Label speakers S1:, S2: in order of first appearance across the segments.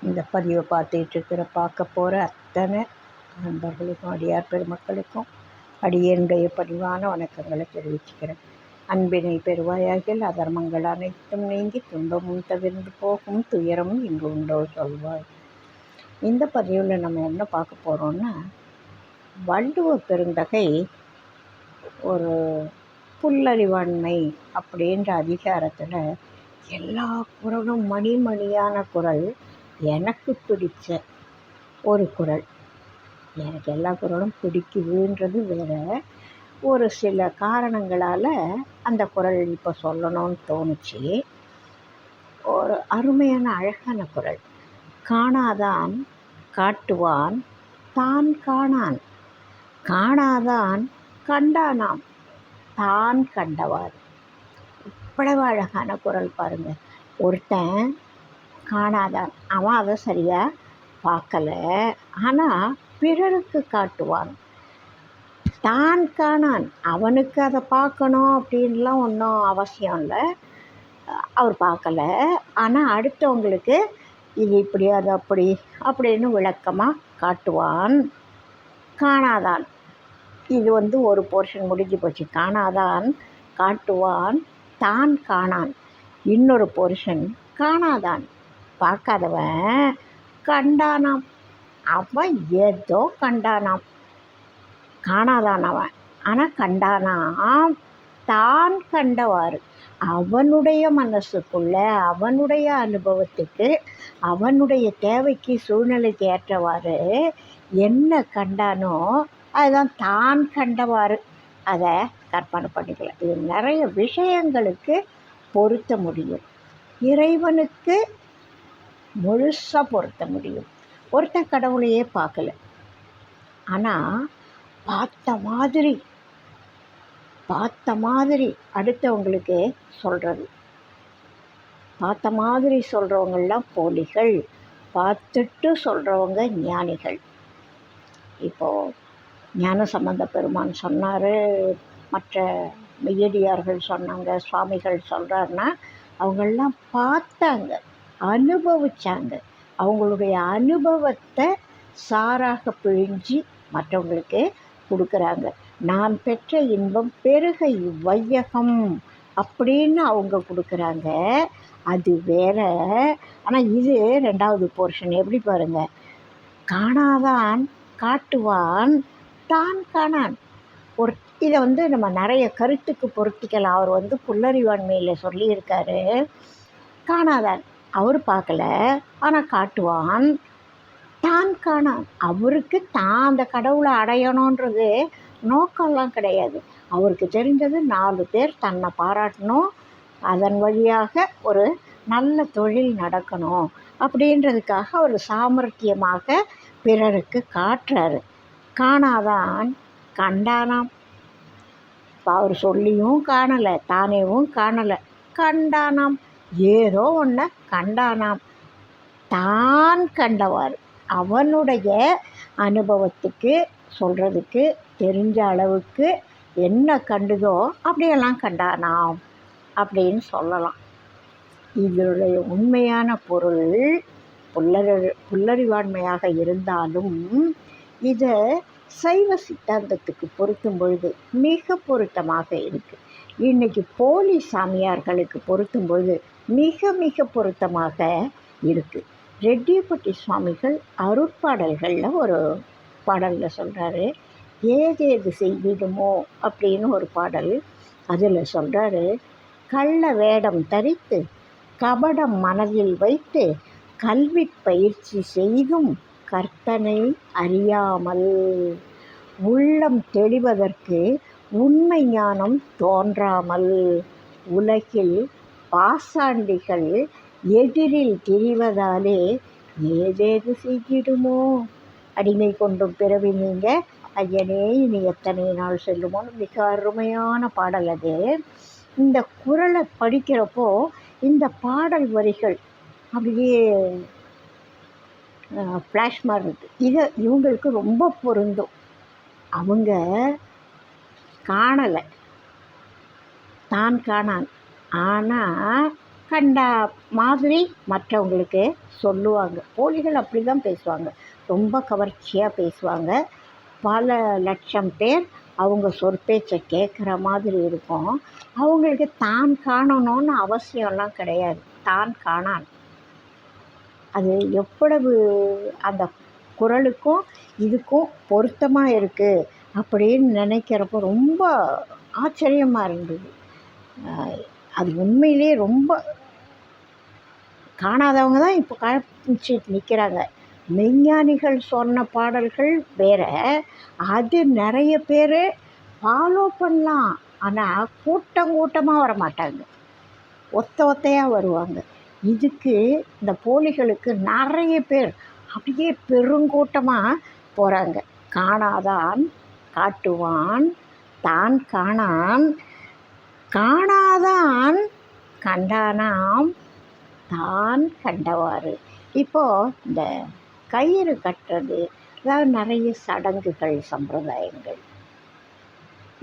S1: இந்த பதிவை பார்க்க போகிற அத்தனை நண்பர்களுக்கும் அடியார் பெருமக்களுக்கும் அடியனுடைய பணிவான வணக்கங்களை தெரிவிச்சுக்கிறேன். அன்பினை பெறுவாயாகில் அதர்மங்கள் அனைத்தும் நீங்கி துன்பமும் தவிர்ந்து போகும், துயரமும் இங்கு உண்டோ சொல்வாய். இந்த பதிவில் நம்ம என்ன பார்க்க போகிறோம்னா, வள்ளுவ பெருந்தகை ஒரு புல்லறிவாண்மை அப்படின்ற அதிகாரத்தில் எல்லா குறளும் மணிமணியான குறள், எனக்கு பிடிச்ச ஒரு குறள். எனக்கு எல்லா குறளும் பிடிக்குதுன்றது வேறு, ஒரு சில காரணங்களால் அந்த குறள் இப்போ சொல்லணும்னு தோணுச்சு. ஒரு அருமையான அழகான குறள். காணாதான் காட்டுவான் தான் காணான், காணாதான் கண்டானாம் தான் கண்டவார். இவ்வளவு அழகான குறள் பாருங்கள். ஒருத்தன் காணாதான், அவன் அதை சரியாக பார்க்கலை, ஆனால் பிறருக்கு காட்டுவான். தான் காணான், அவனுக்கு அதை பார்க்கணும் அப்படின்லாம் ஒன்றும் அவசியம் இல்லை, அவர் பார்க்கல, ஆனால் அடுத்தவங்களுக்கு இது இப்படி அது அப்படி அப்படின்னு விளக்கமாக காட்டுவான். காணாதான், இது ஒரு போர்ஷன் முடிஞ்சு போச்சு. காணாதான் காட்டுவான் தான் காணான். இன்னொரு போர்ஷன் காணாதான், பார்க்காதவன் கண்டானாம், அவன் ஏதோ கண்டானாம். காணாதான் அவன், ஆனால் கண்டானாம் தான் கண்டவாறு. அவனுடைய மனசுக்குள்ள, அவனுடைய அனுபவத்துக்கு, அவனுடைய தேவைக்கு, சூழ்நிலைக்கு ஏற்றவாறு என்ன கண்டானோ அதுதான் தான் கண்டவாறு. அதை கற்பனை பண்ணிக்கலாம். இது நிறைய விஷயங்களுக்கு பொருத்த முடியும், இறைவனுக்கு முழுசாக பொருத்த முடியும். ஒருத்தன் கடவுளையே பார்க்கல, ஆனால் பார்த்த மாதிரி அடுத்தவங்களுக்கு சொல்கிறது. பார்த்த மாதிரி சொல்கிறவங்கெல்லாம் போலிகள், பார்த்துட்டு சொல்கிறவங்க ஞானிகள். இப்போது ஞானசம்பந்த பெருமான் சொன்னார், மற்ற மெய்யடியார்கள் சொன்னாங்க, சுவாமிகள் சொல்கிறாருன்னா அவங்களெலாம் பார்த்தாங்க, அனுபவித்தாங்க. அவங்களுடைய அனுபவத்தை சாராக பிழிஞ்சு மற்றவங்களுக்கு கொடுக்குறாங்க. நான் பெற்ற இன்பம் பெருக இவ்வையகம் அப்படின்னு அவங்க கொடுக்குறாங்க. அது வேற. ஆனால் இது ரெண்டாவது போர்ஷன் எப்படி பாருங்கள். காணாதான் காட்டுவான் தான் காணான். இதை நம்ம நிறைய கருத்துக்கு பொருத்திக்கலாம். அவர் புல்லறிவாண்மையில் சொல்லியிருக்காரு. காணாதான், அவர் பார்க்கல, ஆனால் காட்டுவான் தான் காணான். அவருக்கு தான் அந்த கடவுளை அடையணுன்றது நோக்கம்லாம் கிடையாது. அவருக்கு தெரிஞ்சது 4 பேர் தன்னை பாராட்டணும், அதன் வழியாக ஒரு நல்ல தொழில் நடக்கணும் அப்படின்றதுக்காக ஒரு சாமர்த்தியமாக பிறருக்கு காட்டுறாரு. காணாதான் கண்டானாம். இப்போ அவர் சொல்லியும் காணலை, தானேவும் காணலை, கண்டானாம், ஏதோ ஒன்று கண்டானாம். தான் கண்டவார், அவனுடைய அனுபவத்துக்கு சொல்கிறதுக்கு தெரிஞ்ச அளவுக்கு என்ன கண்டுதோ அப்படியெல்லாம் கண்டானாம் அப்படின்னு சொல்லலாம். இதனுடைய உண்மையான பொருள் புல்லறிவாண்மையாக இருந்தாலும் இதை சைவ சித்தாந்தத்துக்கு பொருத்தும் பொழுது மிக பொருத்தமாக இருக்குது. இன்றைக்கி போலி சாமியார்களுக்கு பொருத்தும் பொழுது மிக மிக பொருத்தமாக இருக்குது. ரெட்டியப்பட்டி சுவாமிகள் அருட்பாடல்களில் ஒரு பாடலில் சொல்கிறாரு, ஏதேது செய்திடுமோ அப்படின்னு ஒரு பாடல். அதில் சொல்கிறாரு, கள்ள வேடம் தரித்து கபடம் மனதில் வைத்து கல்வி பயிற்சி செய்தும் கர்த்தனை அறியாமல் உள்ளம் தெளிவதற்கு உண்மை ஞானம் தோன்றாமல் உலகில் பாசாண்டிகள் எதிரில் திரிவதாலே ஏதேது செய்திடுமோ. அடிமை கொண்டும் பிறவி நீங்க ஐயனே இனி எத்தனை நாள் செல்லுமோன்னு மிக அருமையான பாடல் அது. இந்த குறளை படிக்கிறப்போ இந்த பாடல் வரிகள் அப்படியே ஃப்ளாஷ் மாதிரி இருக்குது. இதை இவங்களுக்கு ரொம்ப பொருந்தும். அவங்க காணலை, தான் காணான், ஆனால் கண்டா மாதிரி மற்றவங்களுக்கு சொல்லுவாங்க. போலிகள் அப்படி தான் பேசுவாங்க. ரொம்ப கவர்ச்சியாக பேசுவாங்க. பல லட்சம் பேர் அவங்க சொற்பேச்சை கேட்குற மாதிரி இருக்கும். அவங்களுக்கு தான் காணணும்னு அவசியம்லாம் கிடையாது. தான் காணான். அது எவ்வளவு அந்த குரலுக்கும் இதுக்கும் பொருத்தமாக இருக்குது அப்படின்னு நினைக்கிறப்போ ரொம்ப ஆச்சரியமாக இருந்தது. அது உண்மையிலே ரொம்ப காணாதவங்க தான் இப்போ காமிச்சிட்டு நிற்கிறாங்க. மெய்ஞானிகள் சொன்ன பாடல்கள் வேற, அது நிறைய பேர் ஃபாலோ பண்ணலாம். ஆனால் கூட்டம் கூட்டமாக வரமாட்டாங்க, ஒத்தையாக வருவாங்க. இதுக்கு இந்த போலிகளுக்கு நிறைய பேர் அப்படியே பெருங்கூட்டமாக போகிறாங்க. காணாதான் காட்டுவான் தான் காணான், காணாதான் கண்டானாம் தான் கண்டவாறு. இப்போது இந்த கயிறு கட்டுறது, அதாவது நிறைய சடங்குகள் சம்பிரதாயங்கள்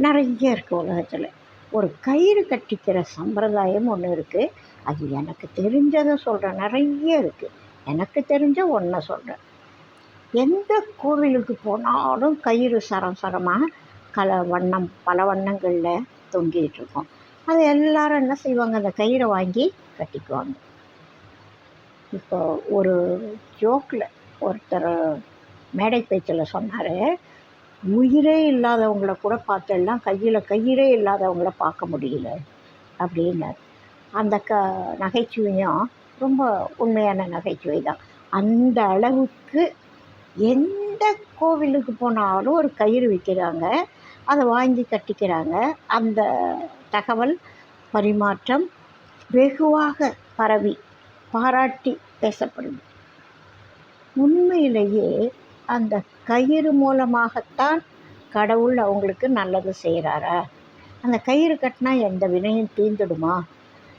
S1: நிறைய இருக்குது உலகத்தில். ஒரு கயிறு கட்டிக்கிற சம்பிரதாயம் ஒன்று இருக்குது. அது எனக்கு தெரிஞ்சதை சொல்கிறேன். நிறைய இருக்குது. எனக்கு தெரிஞ்ச ஒன்றை சொல்கிறேன். எந்த கோவிலுக்கு போனாலும் கயிறு சரம் சரமாக பல வண்ணங்களில் தொங்கிட்டு இருக்கோம். அது எல்லாரும் என்ன செய்வாங்க, அந்த கயிறை வாங்கி கட்டிக்குவாங்க. இப்போ ஒரு ஜோக்கில் ஒருத்தர் மேடை பேச்சில் சொன்னார், உயிரே இல்லாதவங்கள கூட பார்த்தெல்லாம் கயிறே இல்லாதவங்கள பார்க்க முடியல அப்படின்னார். அந்த நகைச்சுவையும் ரொம்ப உண்மையான நகைச்சுவை தான். அந்த அளவுக்கு எந்த கோவிலுக்கு போனாலும் ஒரு கயிறு விற்கிறாங்க, அதை வாங்கி கட்டிக்கிறாங்க. அந்த தகவல் பரிமாற்றம் வெகுவாக பரவி பாராட்டி பேசப்படுது. உண்மையிலேயே அந்த கயிறு மூலமாகத்தான் கடவுள் அவங்களுக்கு நல்லது செய்கிறாரா? அந்த கயிறு கட்டினா எந்த வினையும் தீர்ந்துடுமா?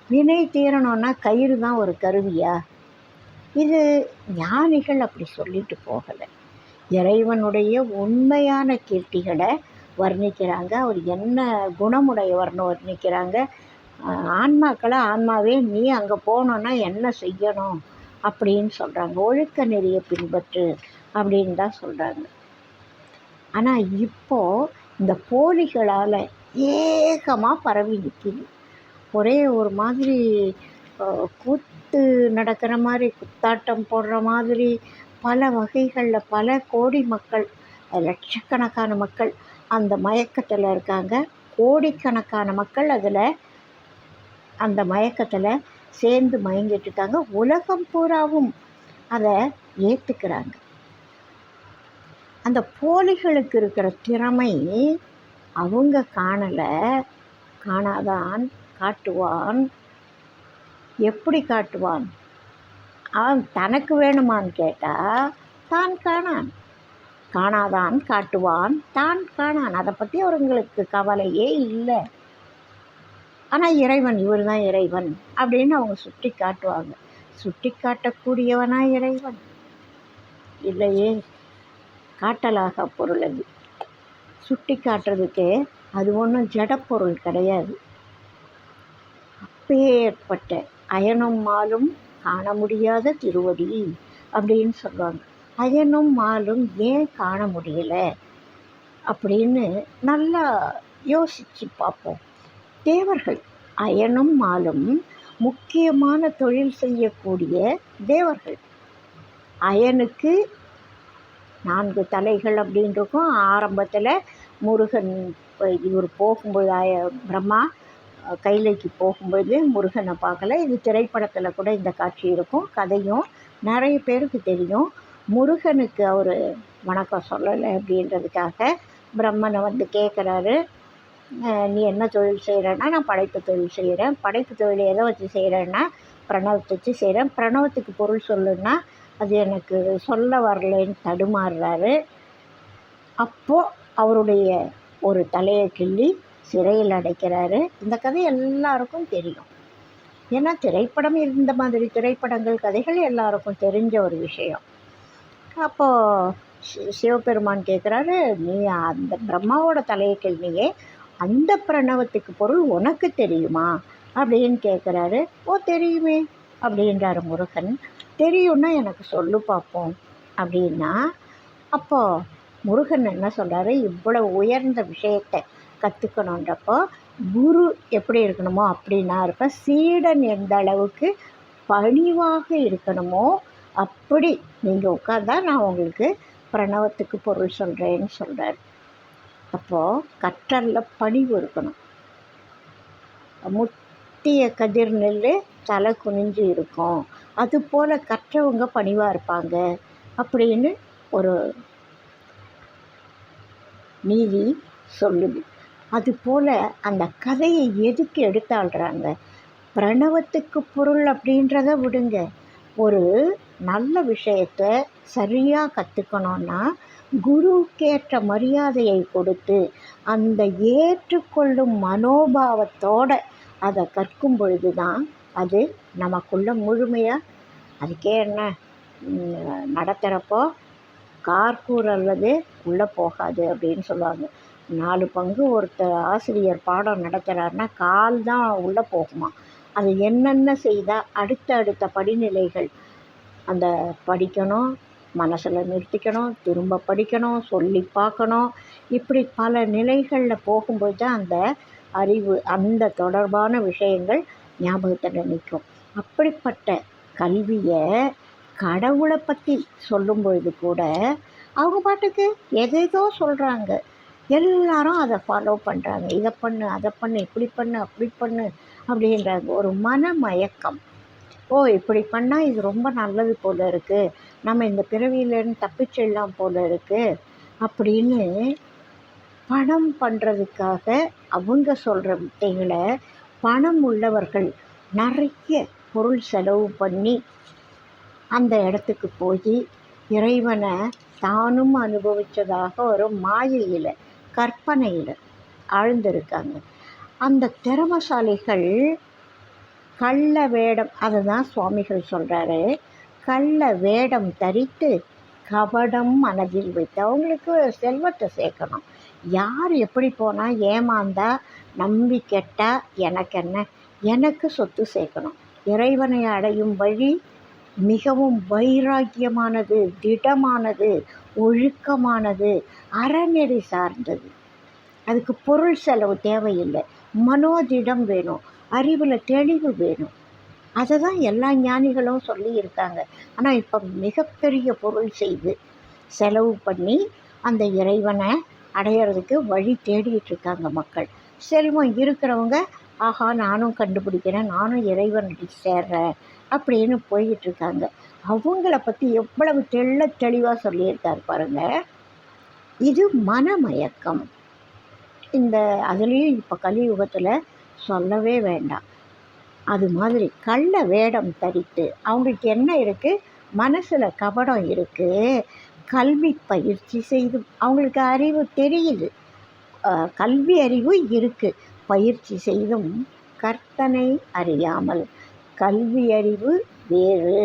S1: வினை தீரணும்னா கயிறு தான் ஒரு கருவியா? இது ஞானிகள் அப்படி சொல்லிட்டு போகலை. இறைவனுடைய உண்மையான கீர்த்திகளை வர்ணிக்கிறாங்க. அவர் என்ன குணமுடையவர்னு வர்ணிக்கிறாங்க. ஆன்மாவே நீ அங்கே போகணுன்னா என்ன செய்யணும் அப்படின்னு சொல்கிறாங்க. ஒழுக்க நெறியை பின்பற்று அப்படின்னு தான் சொல்கிறாங்க. ஆனால் இப்போது இந்த போலிகளால் ஏகமாக பரவி நிற்கிது. ஒரே ஒரு மாதிரி கூத்து நடக்கிற மாதிரி, குத்தாட்டம் போடுற மாதிரி பல வகைகளில் பல கோடி மக்கள், லட்சக்கணக்கான மக்கள் அந்த மயக்கத்தில் இருக்காங்க. கோடிக்கணக்கான மக்கள் அதில் அந்த மயக்கத்தில் சேர்ந்து மயங்கிட்டு இருக்காங்க. உலகம் பூராவும் அதை ஏற்றுக்கிறாங்க. அந்த போலிகளுக்கு இருக்கிற திறமை அவங்க காணலை. காணாதான் காட்டுவான். எப்படி காட்டுவான்? அவன் தனக்கு வேணுமான்னு கேட்டால் தான் காணான். காணாதான் காட்டுவான் தான் காணான். அதை பற்றி அவங்களுக்கு கவலையே இல்லை. ஆனால் இறைவன், இவர் தான் இறைவன் அப்படின்னு அவங்க சுட்டி காட்டுவாங்க. சுட்டி காட்டக்கூடியவனா இறைவன்? இல்லையே, காட்டலாக பொருள். அது சுட்டி காட்டுறதுக்கு அது ஒன்றும் ஜடப்பொருள் கிடையாது. அப்பேற்பட்ட அயனும் மாலும் காண முடியாத திருவடி அப்படின்னு சொல்லுவாங்க. அயனும் மாலும் ஏன் காண முடியல அப்படின்னு நல்லா யோசித்து பார்ப்போம். தேவர்கள் அயனும் மாலும் முக்கியமான தொழில் செய்யக்கூடிய தேவர்கள். அயனுக்கு 4 தலைகள் அப்படின்னு இருக்கும். ஆரம்பத்தில் முருகன் இவர் போகும்போது பிரம்மா கைலைக்கு போகும்போது முருகனை பார்க்கல. இது திரைப்படத்தில் கூட இந்த காட்சி இருக்கும். கதையும் நிறைய பேருக்கு தெரியும். முருகனுக்கு அவர் வணக்கம் சொல்லலை அப்படின்றதுக்காக பிரம்மனை வந்து கேட்குறாரு, நீ என்ன தொழில் செய்கிறேன்னா, நான் படைப்பு தொழில் செய்கிறேன். படைப்பு தொழில் எதை வச்சு செய்கிறேன்னா பிரணவத்தை வச்சு செய்கிறேன். பிரணவத்துக்கு பொருள் சொல்லுன்னா அது எனக்கு சொல்ல வரலன்னு தடுமாறுறாரு. அப்போது அவருடைய ஒரு தலையை கிள்ளி சிறையில் அடைக்கிறாரு. இந்த கதை எல்லாருக்கும் தெரியும். ஏன்னா திரைப்படம், இந்த மாதிரி திரைப்படங்கள் கதைகள் எல்லாருக்கும் தெரிஞ்ச ஒரு விஷயம். அப்போது சிவபெருமான் கேட்குறாரு, நீ அந்த பிரம்மாவோட தலையை கிள்ளியே, அந்த பிரணவத்துக்கு பொருள் உனக்கு தெரியுமா அப்படின்னு கேட்குறாரு. ஓ தெரியுமே அப்படின்றாரு முருகன். தெரியும்னா எனக்கு சொல்லு பார்ப்போம் அப்படின்னா, அப்போ முருகன் என்ன சொல்கிறாரு, இவ்வளோ உயர்ந்த விஷயத்தை கற்றுக்கணுன்றப்போ குரு எப்படி இருக்கணுமோ அப்படி நான் இருப்பேன், சீடன் எந்த அளவுக்கு பணிவாக இருக்கணுமோ அப்படி நீங்கள் உட்கார்ந்தா நான் உங்களுக்கு பிரணவத்துக்கு பொருள் சொல்கிறேன்னு சொல்கிறார். அப்போது கற்றலில் பணிவு இருக்கணும். முத்திய கதிர் நெல் தலை குனிஞ்சு இருக்கும், அதுபோல் கற்றவங்க பணிவாக இருப்பாங்க அப்படின்னு ஒரு நீதி சொல்லுது. அதுபோல் அந்த கதையை எதுக்கு எடுத்தாள்றாங்க, பிரணவத்துக்கு பொருள் அப்படின்றத விடுங்க, ஒரு நல்ல விஷயத்தை சரியாக கற்றுக்கணுன்னா குருக்கேற்ற மரியாதையை கொடுத்து அந்த ஏற்றுக்கொள்ளும் மனோபாவத்தோடு அதை கற்கும் பொழுது தான் அது நமக்குள்ள முழுமையாக, அதுக்கே என்ன நடத்துகிறப்போ கார்கூர் அல்லது உள்ளே போகாது அப்படின்னு சொல்லுவாங்க. 4 பங்கு ஒருத்தர் ஆசிரியர் பாடம் நடத்துகிறாருன்னா கால் தான் உள்ளே போகுமா. அது என்னென்ன செய்தால் அடுத்த படிநிலைகள் அந்த படிக்கணும், மனசில் நிறுத்திக்கணும், திரும்ப படிக்கணும், சொல்லி பார்க்கணும், இப்படி பல நிலைகளில் போகும்போது தான் அந்த அறிவு, அந்த தொடர்பான விஷயங்கள் ஞாபகத்தில் நிற்கும். அப்படிப்பட்ட கல்வியை கடவுளை பற்றி சொல்லும் பொழுது கூட அவங்க பாட்டுக்கு எதேதோ சொல்கிறாங்க, எல்லாரும் அதை ஃபாலோ பண்ணுறாங்க. இதை பண்ணு, அதை பண்ணு, இப்படி பண்ணு, அப்படி பண்ணு அப்படின்றாங்க. ஒரு மனமயக்கம். ஓ இப்படி பண்ணால் இது ரொம்ப நல்லது போல் இருக்குது, நம்ம இந்த பிறவியிலேருந்து தப்பிச்சிடலாம் போல் இருக்குது அப்படின்னு பணம் பண்ணுறதுக்காக அவங்க சொல்கிற வித்தைகளை பணம் உள்ளவர்கள் நிறைய பொருள் செலவு பண்ணி அந்த இடத்துக்கு போய் இறைவனை தானும் அனுபவித்ததாக ஒரு மாயையில், கற்பனையில் ஆழ்ந்திருக்காங்க. அந்த திறமசாலிகள் கள்ள வேடம், அதை தான் சுவாமிகள் சொல்கிறாரு, கள்ள வேடம் தரித்து கபடம் மனதில் வைத்து அவங்களுக்கு செல்வத்தை சேர்க்கணும். யார் எப்படி போனால் ஏமாந்தா நம்பி கெட்டால் எனக்கு என்ன, எனக்கு சொத்து சேர்க்கணும். இறைவனை அடையும் வழி மிகவும் வைராக்கியமானது, திடமானது, ஒழுக்கமானது, அறநெறி சார்ந்தது. அதுக்கு பொருள் செலவு தேவையில்லை, மனோதிடம் வேணும், அறிவில் தெளிவு வேணும். அதை தான் எல்லா ஞானிகளும் சொல்லியிருக்காங்க. ஆனால் இப்போ மிகப்பெரிய பொருள் செய்து செலவு பண்ணி அந்த இறைவனை அடையிறதுக்கு வழி தேடிட்டு இருக்காங்க மக்கள். செல்வம் இருக்கிறவங்க ஆஹா நானும் கண்டுபிடிக்கிறேன், நானும் இறைவனுக்கு சேர்றேன் அப்படின்னு போயிட்டுருக்காங்க. அவங்கள பற்றி எவ்வளவு தெளிவாக சொல்லியிருக்கார் பாருங்கள். இது மனமயக்கம். இந்த அதுலேயும் இப்போ கலியுகத்தில் சொல்லவே வேண்டாம். அது மாதிரி கள்ள வேடம் தரித்து அவங்களுக்கு என்ன இருக்குது, மனசில் கபடம் இருக்குது, கல்வி பயிற்சி செய்து அவங்களுக்கு அறிவு தெரியுது, கல்வி அறிவு இருக்குது, பயிற்சி செய்தும் கர்த்தனை அறியாமல். கல்வி அறிவு வேறு,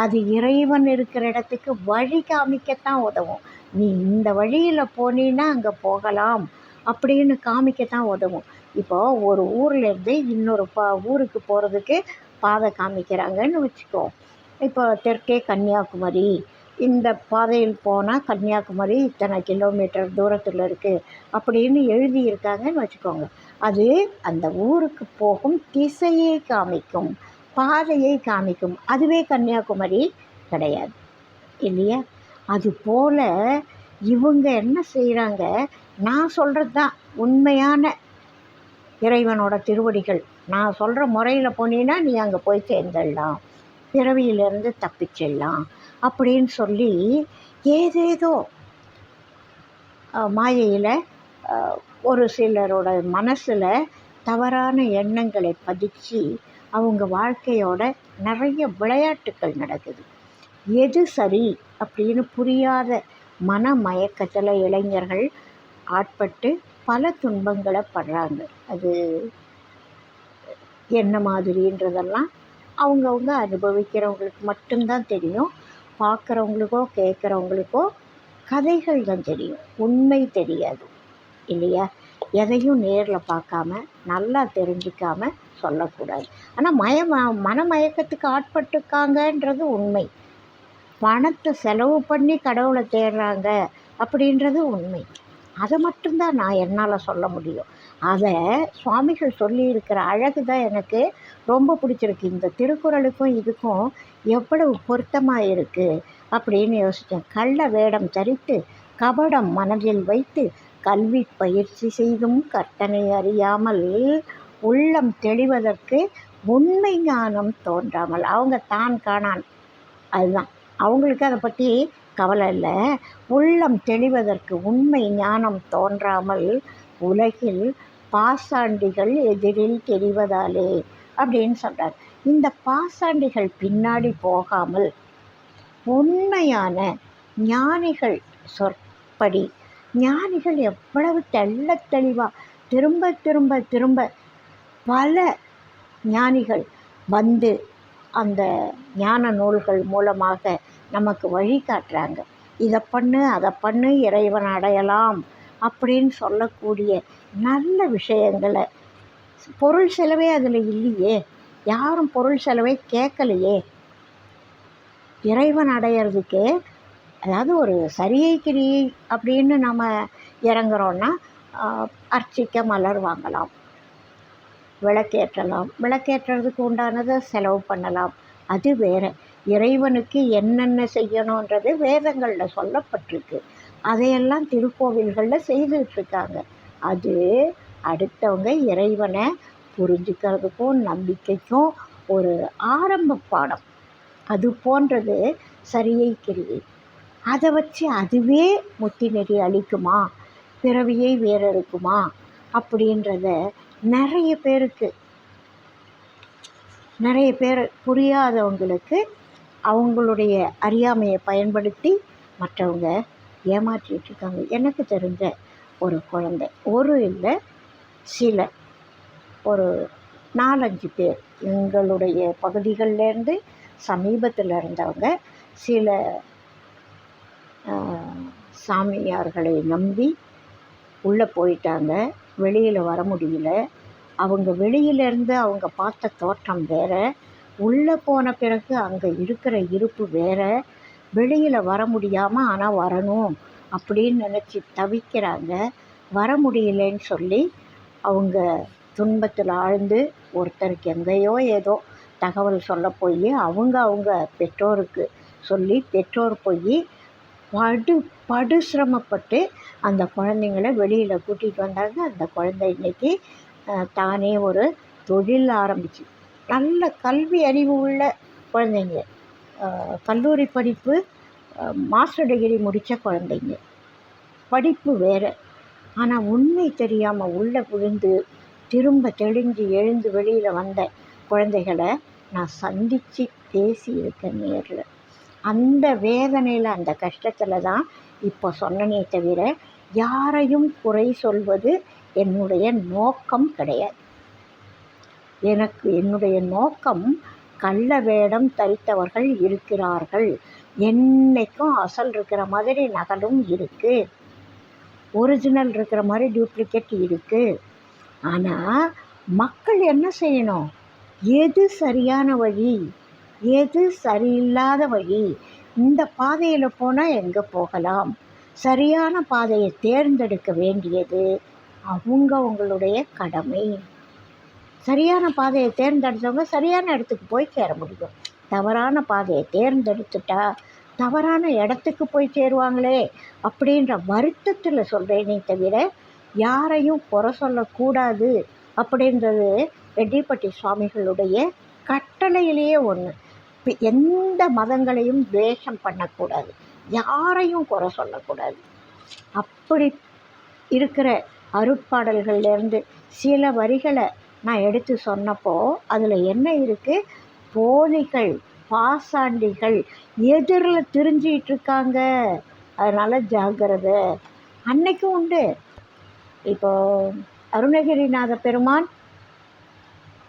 S1: அது இறைவன் இருக்கிற இடத்துக்கு வழி காமிக்கத்தான் உதவும். நீ இந்த வழியில் போனீன்னா அங்கே போகலாம் அப்படின்னு காமிக்கத்தான் உதவும். இப்போது ஒரு ஊர்லேருந்து இன்னொரு ஊருக்கு போகிறதுக்கு பாதை காமிக்கிறாங்கன்னு வச்சுக்கோ. இப்போ தெற்கே கன்னியாகுமரி, இந்த பாதையில் போனால் கன்னியாகுமரி இத்தனை கிலோமீட்டர் தூரத்தில் இருக்குது அப்படின்னு எழுதியிருக்காங்கன்னு வச்சுக்கோங்க. அது அந்த ஊருக்கு போகும் திசையை காமிக்கும், பாதையை காமிக்கும். அதுவே கன்னியாகுமரி கிடையாது இல்லையா? அதுபோல் இவங்க என்ன செய்கிறாங்க, நான் சொல்கிறது தான் உண்மையான இறைவனோட திருவடிகள், நான் சொல்கிற முறையில் போனீன்னா நீ அங்கே போய் சேர்ந்துடலாம், பிறவியிலேருந்து தப்பிச்சிடலாம் அப்படின்னு சொல்லி ஏதேதோ மாயையில் ஒரு சிலரோட மனசில் தவறான எண்ணங்களை பதிச்சு அவங்க வாழ்க்கையோட நிறைய விளையாட்டுக்கள் நடக்குது. எது சரி அப்படின்னு புரியாத மனமயக்கத்தில் இளைஞர்கள் ஆட்பட்டு பல துன்பங்களை படுறாங்க. அது என்ன மாதிரின்றதெல்லாம் அவங்கவுங்க அனுபவிக்கிறவங்களுக்கு மட்டும்தான் தெரியும். பார்க்குறவங்களுக்கோ கேட்குறவங்களுக்கோ கதைகள் தான் தெரியும், உண்மை தெரியாது இல்லையா? எதையும் நேரில் பார்க்காம நல்லா தெரிஞ்சிக்காமல் சொல்லக்கூடாது. ஆனால் மனமயக்கத்துக்கு ஆட்பட்டுருக்காங்கன்றது உண்மை. பணத்தை செலவு பண்ணி கடவுளை தேடுறாங்க அப்படின்றது உண்மை. அதை மட்டும்தான் நான் என்னால் சொல்ல முடியும். அதை சுவாமிகள் சொல்லியிருக்கிற அழகு தான் எனக்கு ரொம்ப பிடிச்சிருக்கு. இந்த திருக்குறளுக்கும் இதுக்கும் எவ்வளவு பொருத்தமாக இருக்குது அப்படின்னு யோசித்தேன். கள்ள வேடம் தரித்து கபடம் மனதில் வைத்து கல்வி பயிற்சி செய்தும் கர்த்தனை அறியாமல் உள்ளம் தெளிவதற்கு உண்மை ஞானம் தோன்றாமல். அவங்க தான் காணான், அதுதான் அவங்களுக்கு அதை பற்றி கவலை இல்லை. உள்ளம் தெளிவதற்கு உண்மை ஞானம் தோன்றாமல் உலகில் பாசாண்டிகள் எதிரில் தெரிவதாலே அப்படின்னு சொல்கிறார். இந்த பாசாண்டிகள் பின்னாடி போகாமல் உண்மையான ஞானிகள் சொற்படி, ஞானிகள் எவ்வளவு தெள்ளத் தெளிவாக திரும்ப திரும்ப திரும்ப பல ஞானிகள் வந்து அந்த ஞான நூல்கள் மூலமாக நமக்கு வழி காட்டுறாங்க. இதை பண்ணு அதை பண்ணு இறைவன் அடையலாம் அப்படின்னு சொல்லக்கூடிய நல்ல விஷயங்களை. பொருள் செலவே அதில் இல்லையே, யாரும் பொருள் செலவை கேட்கலையே. இறைவன் அடையிறதுக்கு அதாவது ஒரு சரியை கிரியை அப்படின்னு நம்ம இறங்குறோன்னா அர்ச்சிக்க மலர் வாங்கலாம், விளக்கேற்றலாம், விளக்கேற்றுறதுக்கு உண்டானதை செலவு பண்ணலாம், அது வேறு. இறைவனுக்கு என்னென்ன செய்யணுன்றது வேதங்களில் சொல்லப்பட்டிருக்கு. அதையெல்லாம் திருக்கோவில்களில் செய்துட்ருக்காங்க. அது அடுத்தவங்க இறைவனை புரிஞ்சுக்கிறதுக்கும் நம்பிக்கைக்கும் ஒரு ஆரம்ப பாடம். அது போன்றது சரியை கிரியை. அதை வச்சு அதுவே முத்தி நெறி அளிக்குமா, பிறவியை வேறு இருக்குமா அப்படின்றத நிறைய பேர் புரியாதவங்களுக்கு அவங்களுடைய அறியாமையை பயன்படுத்தி மற்றவங்க ஏமாற்றிட்டுருக்காங்க. எனக்கு தெரிஞ்ச ஒரு குழந்தை, ஒரு இல்லை சில ஒரு 4-5 பேர் எங்களுடைய பகுதிகளிலேருந்து சமீபத்தில் இருந்தவங்க சில சாமியார்களை நம்பி உள்ளே போயிட்டாங்க. வெளியில் வர முடியல. அவங்க வெளியிலேருந்து அவங்க பார்த்த தோற்றம் வேறு, உள்ளே போன பிறகு அங்கே இருக்கிற இருப்பு வேறு. வெளியில் வர முடியாமல் ஆனால் வரணும் அப்படின்னு நினச்சி தவிக்கிறாங்க. வர முடியலன்னு சொல்லி அவங்க துன்பத்தில் ஆழ்ந்து ஒருத்தருக்கு எங்கேயோ ஏதோ தகவல் சொல்ல போய் அவங்க பெற்றோருக்கு சொல்லி பெற்றோர் போய் படு சிரமப்பட்டு அந்த குழந்தைங்கள வெளியில் கூட்டிகிட்டு வந்தாங்க. அந்த குழந்தை இன்றைக்கி தானே ஒரு தொழில் ஆரம்பிச்சு நல்ல கல்வி அறிவு உள்ள குழந்தைங்க, கல்லூரி படிப்பு மாஸ்டர் டிகிரி முடித்த குழந்தைங்க, படிப்பு வேறு. ஆனால் உண்மை தெரியாமல் உள்ளே விழுந்து திரும்ப தெளிஞ்சு எழுந்து வெளியில் வந்த குழந்தைகளை நான் சந்தித்து பேசியிருக்கேன் நேரில். அந்த வேதனையில் அந்த கஷ்டத்தில் தான் இப்போ சொன்னனே தவிர யாரையும் குறை சொல்வது என்னுடைய நோக்கம் கிடையாது. என்னுடைய நோக்கம் கள்ள வேடம் தரித்தவர்கள் இருக்கிறார்கள். என்றைக்கும் அசல் இருக்கிற மாதிரி நகலும் இருக்குது, ஒரிஜினல் இருக்கிற மாதிரி டூப்ளிகேட் இருக்குது. ஆனால் மக்கள் என்ன செய்யணும், எது சரியான வழி எது சரியில்லாத வழி, இந்த பாதையில் போனால் எங்கே போகலாம், சரியான பாதையை தேர்ந்தெடுக்க வேண்டியது அவங்களுடைய கடமை. சரியான பாதையை தேர்ந்தெடுத்தவங்க சரியான இடத்துக்கு போய் சேர முடியும். தவறான பாதையை தேர்ந்தெடுத்துட்டா தவறான இடத்துக்கு போய் சேருவாங்களே அப்படின்ற வருத்தத்தில் சொல்கிறேனே தவிர யாரையும் குறை சொல்லக்கூடாது அப்படின்றது ரெட்டிப்பட்டி சுவாமிகளுடைய கட்டளையிலேயே ஒன்று. எந்த மதங்களையும் துவேஷம் பண்ணக்கூடாது, யாரையும் குறை சொல்லக்கூடாது. அப்படி இருக்கிற அருட்பாடல்கள்லேருந்து சில வரிகளை நான் எடுத்து சொன்னப்போ அதில் என்ன இருக்குது, போலிகள் பாசாண்டிகள் எதிரில் திரிஞ்சிகிட்ருக்காங்க, அதனால் ஜாக்கிரதை. அன்னைக்கும் உண்டு. இப்போது அருணகிரிநாத பெருமான்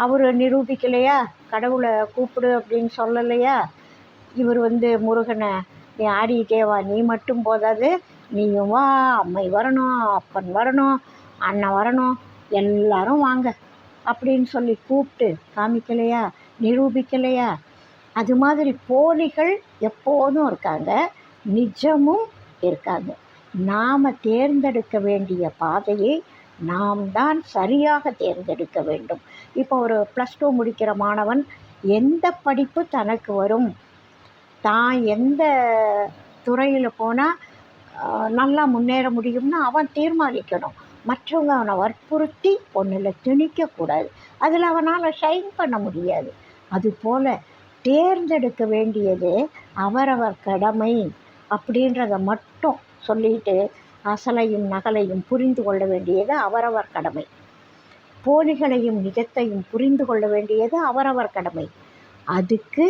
S1: அவர் நிரூபிக்கலையா, கடவுளை கூப்பிடு அப்படின்னு சொல்லலையா, இவர் முருகனை நீ ஆடிக்கிட்டே வா, நீ மட்டும் போதாது, நீயும் வா, அம்மை வரணும், அப்பன் வரணும், அண்ணன் வரணும், எல்லாரும் வாங்க, அப்படின்னு சொல்லி கூப்பிட்டு காமிக்கலையா, நிரூபிக்கலையா? அது மாதிரி போலிகள் எப்போதும் இருக்காங்க, நிஜமும் இருக்காங்க. நாம் தேர்ந்தெடுக்க வேண்டிய பாதையை நாம் தான் சரியாக தேர்ந்தெடுக்க வேண்டும். இப்போ ஒரு +2 முடிக்கிற மாணவன் எந்த படிப்பு தனக்கு வரும், தான் எந்த துறையில் போனால் நல்லா முன்னேற முடியும்னு அவன் தீர்மானிக்கணும். மற்றவங்க அவனை வற்புறுத்தி ஒன்றில் திணிக்கக்கூடாது. அதில் அவனால் ஷைன் பண்ண முடியாது. அதுபோல் தேர்ந்தெடுக்க வேண்டியது அவரவர் கடமை அப்படின்றத மட்டும் சொல்லிட்டு அசலையும் நகலையும் புரிந்து கொள்ள வேண்டியது அவரவர் கடமை. போலிகளையும் நிஜத்தையும் புரிந்து கொள்ள வேண்டியது அவரவர் கடமை. அதுக்கு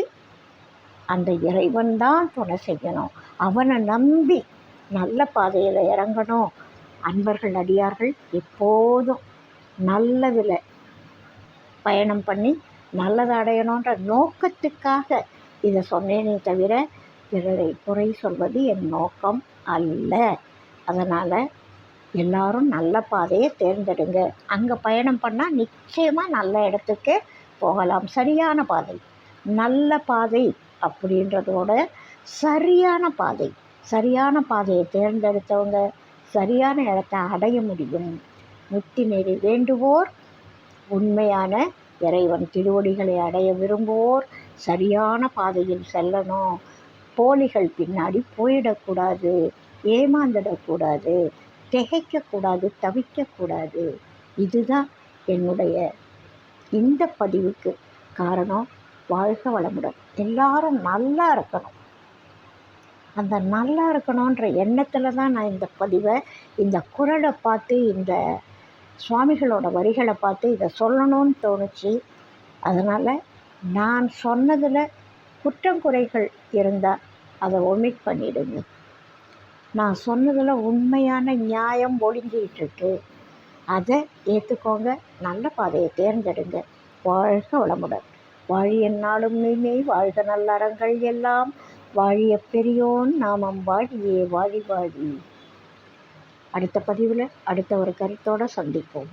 S1: அந்த இறைவன் தான் துணை செய்யணும். அவனை நம்பி நல்ல பாதையில் இறங்கணும். அன்பர்கள் அடியார்கள் எப்போதும் நல்லதில் பயணம் பண்ணி நல்லதை அடையணுன்ற நோக்கத்துக்காக இதை சொன்னேனே தவிர பிறரை குறை சொல்வது என் நோக்கம் அல்ல. அதனால் எல்லாரும் நல்ல பாதையை தேர்ந்தெடுங்க. அங்கே பயணம் பண்ணால் நிச்சயமாக நல்ல இடத்துக்கு போகலாம். சரியான பாதை, நல்ல பாதை அப்படின்றதோட சரியான பாதையை தேர்ந்தெடுத்தவங்க சரியான இடத்தை அடைய முடியும். முக்தி நெறி வேண்டுவோர், உண்மையான இறைவன் திருவடிகளை அடைய விரும்புவோர் சரியான பாதையில் செல்லணும். போலிகள் பின்னாடி போயிடக்கூடாது, ஏமாந்துடக்கூடாது, திகைக்கக்கூடாது, தவிக்கக்கூடாது. இதுதான் என்னுடைய இந்த பதிவுக்கு காரணம். வாழ்க வளமுடன். எல்லாரும் நல்லா இருக்கணும். அந்த நல்லா இருக்கணுன்ற எண்ணத்தில் தான் நான் இந்த பதிவை, இந்த குறளை பார்த்து, இந்த சுவாமிகளோட வரிகளை பார்த்து இதை சொல்லணும்னு தோணுச்சு. அதனால் நான் சொன்னதில் குற்றங்குறைகள் இருந்தால் அதை ஒமிட் பண்ணிவிடுங்க. நான் சொன்னதில் உண்மையான நியாயம் ஒளிஞ்சிகிட்ருக்கு, அதை ஏற்றுக்கோங்க. நல்ல பாதையை தேர்ந்தெடுங்க. வாழ்க வளமுடன். வாழிய நாளும் மெய்மை வாழ்க நல்லறங்கள் எல்லாம் வாழிய பெரியோன் நாமம் வாழியே வாழி வாழி. அடுத்த பதிவில் அடுத்த ஒரு கருத்தோடு சந்திப்போம்.